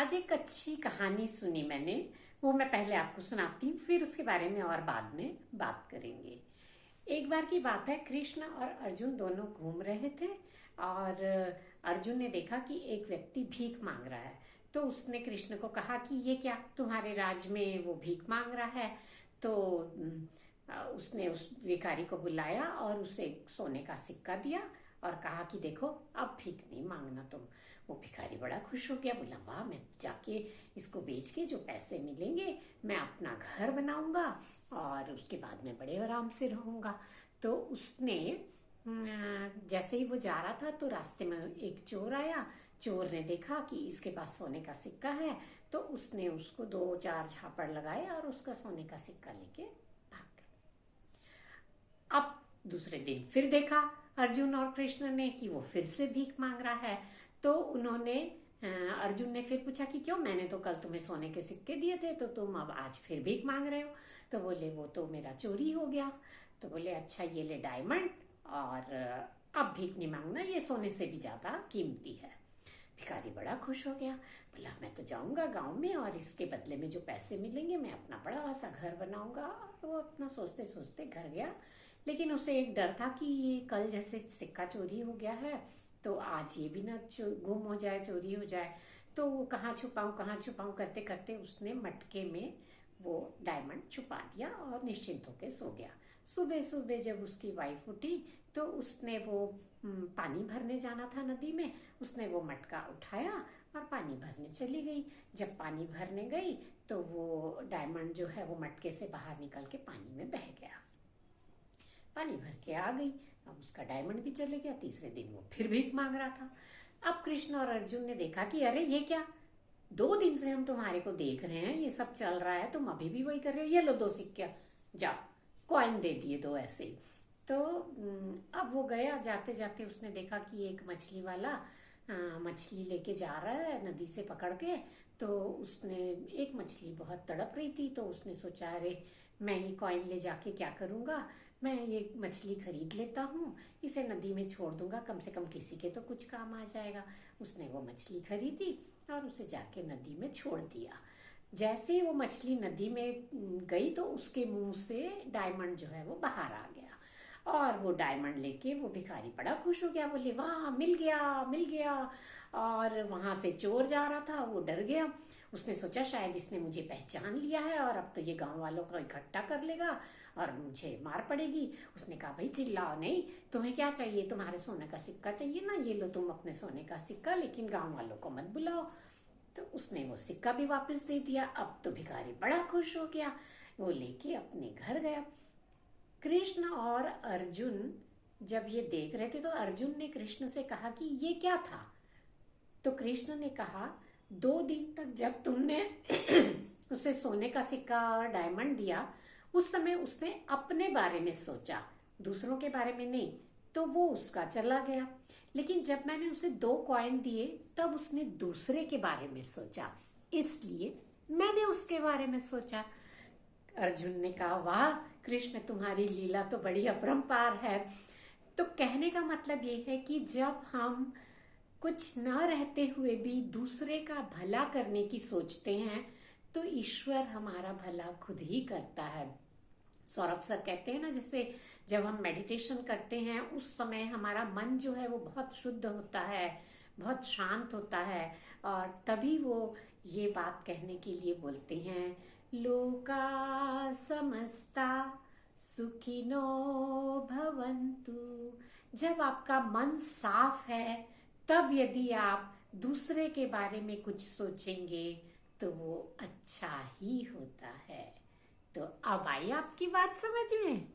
आज एक अच्छी कहानी सुनी मैंने। वो मैं पहले आपको सुनाती हूँ, फिर उसके बारे में और बाद में बात करेंगे। एक बार की बात है, कृष्ण और अर्जुन दोनों घूम रहे थे और अर्जुन ने देखा कि एक व्यक्ति भीख मांग रहा है। तो उसने कृष्ण को कहा कि ये क्या, तुम्हारे राज्य में वो भीख मांग रहा है? तो उसने उस भिखारी को बुलाया और उसे एक सोने का सिक्का दिया और कहा कि देखो, अब भीख नहीं मांगना तुम। वो भिखारी बड़ा खुश हो गया, बोला वाह, मैं जाके इसको बेच के जो पैसे मिलेंगे मैं अपना घर बनाऊंगा और उसके बाद मैं बड़े आराम से रहूंगा। तो उसने जैसे ही वो जा रहा था तो रास्ते में एक चोर आया। चोर ने देखा कि इसके पास सोने का सिक्का है, तो उसने उसको 2-4 झापड़ लगाए और उसका सोने का सिक्का लेके भाग गया। अब दूसरे दिन फिर देखा अर्जुन और कृष्ण ने कि वो फिर से भीख मांग रहा है। तो उन्होंने अर्जुन ने फिर पूछा कि क्यों, मैंने तो कल तुम्हें सोने के सिक्के दिए थे, तो तुम अब आज फिर भीख मांग रहे हो? तो बोले वो तो मेरा चोरी हो गया। तो बोले अच्छा, ये ले डायमंड, और अब भीख नहीं मांगना, ये सोने से भी ज्यादा कीमती है। भिखारी बड़ा खुश हो गया, बोला मैं तो जाऊंगा गांव में और इसके बदले में जो पैसे मिलेंगे मैं अपना बड़ा सा घर बनाऊंगा। और वो अपना सोचते सोचते घर गया। लेकिन उसे एक डर था कि ये कल जैसे सिक्का चोरी हो गया है तो आज ये भी ना गुम हो जाए, चोरी हो जाए। तो वो कहाँ छुपाऊं करते करते उसने मटके में वो डायमंड छुपा दिया और निश्चिंत होकर सो गया। सुबह सुबह जब उसकी वाइफ उठी तो उसने वो पानी भरने जाना था नदी में, उसने वो मटका उठाया और पानी भरने चली गई। जब पानी भरने गई तो वो डायमंड जो है वो मटके से बाहर निकल के पानी में बह गया। पानी भर के आ गई, अब उसका डायमंड भी चले गया। तीसरे दिन वो फिर भीख मांग रहा था। अब कृष्ण और अर्जुन ने देखा कि अरे ये क्या, 2 दिन से हम तुम्हारे को देख रहे हैं, ये सब चल रहा है, तुम अभी भी वही कर रहे हो, ये लो 2 सिक्के, जाओ। कॉइन दे दिए 2 ऐसे ही। तो अब वो गया, जाते जाते उसने देखा कि एक मछली वाला मछली लेके जा रहा है नदी से पकड़ के। तो उसने, एक मछली बहुत तड़प रही थी, तो उसने सोचा अरे मैं ये कॉइन ले जाके क्या करूंगा, मैं ये मछली खरीद लेता हूँ, इसे नदी में छोड़ दूंगा, कम से कम किसी के तो कुछ काम आ जाएगा। उसने वो मछली खरीदी और उसे जाके नदी में छोड़ दिया। जैसे ही वो मछली नदी में गई तो उसके मुंह से डायमंड जो है वो बाहर आ गया। और वो डायमंड लेके वो भिखारी बड़ा खुश हो गया, बोले वाह, मिल गया मिल गया। और वहां से चोर जा रहा था, वो डर गया। उसने सोचा शायद इसने मुझे पहचान लिया है और अब तो ये गांव वालों को इकट्ठा कर लेगा और मुझे मार पड़ेगी। उसने कहा भाई चिल्लाओ नहीं, तुम्हें क्या चाहिए, तुम्हारे सोने का सिक्का चाहिए ना, ये लो तुम अपने सोने का सिक्का, लेकिन गांव वालों को मत बुलाओ। तो उसने वो सिक्का भी वापस दे दिया। अब तो भिखारी बड़ा खुश हो गया, वो लेके अपने घर गया। कृष्ण और अर्जुन जब ये देख रहे थे तो अर्जुन ने कृष्ण से कहा कि ये क्या था? तो कृष्ण ने कहा 2 दिन तक जब तुमने उसे सोने का सिक्का और डायमंड दिया, उस समय उसने अपने बारे में सोचा, दूसरों के बारे में नहीं, तो वो उसका चला गया। लेकिन जब मैंने उसे 2 कॉइन दिए तब उसने दूसरे के बारे में सोचा, इसलिए मैंने उसके बारे में सोचा। अर्जुन ने कहा वाह कृष्ण, तुम्हारी लीला तो बड़ी अपरंपार है। तो कहने का मतलब ये है कि जब हम कुछ न रहते हुए भी दूसरे का भला करने की सोचते हैं तो ईश्वर हमारा भला खुद ही करता है। सौरभ सर कहते हैं ना, जैसे जब हम मेडिटेशन करते हैं उस समय हमारा मन जो है वो बहुत शुद्ध होता है, बहुत शांत होता है, और तभी वो ये बात कहने के लिए बोलते हैं लोका समस्ता सुखिनो भवन्तु। जब आपका मन साफ है तब यदि आप दूसरे के बारे में कुछ सोचेंगे तो वो अच्छा ही होता है। तो अब आई आपकी बात समझ में?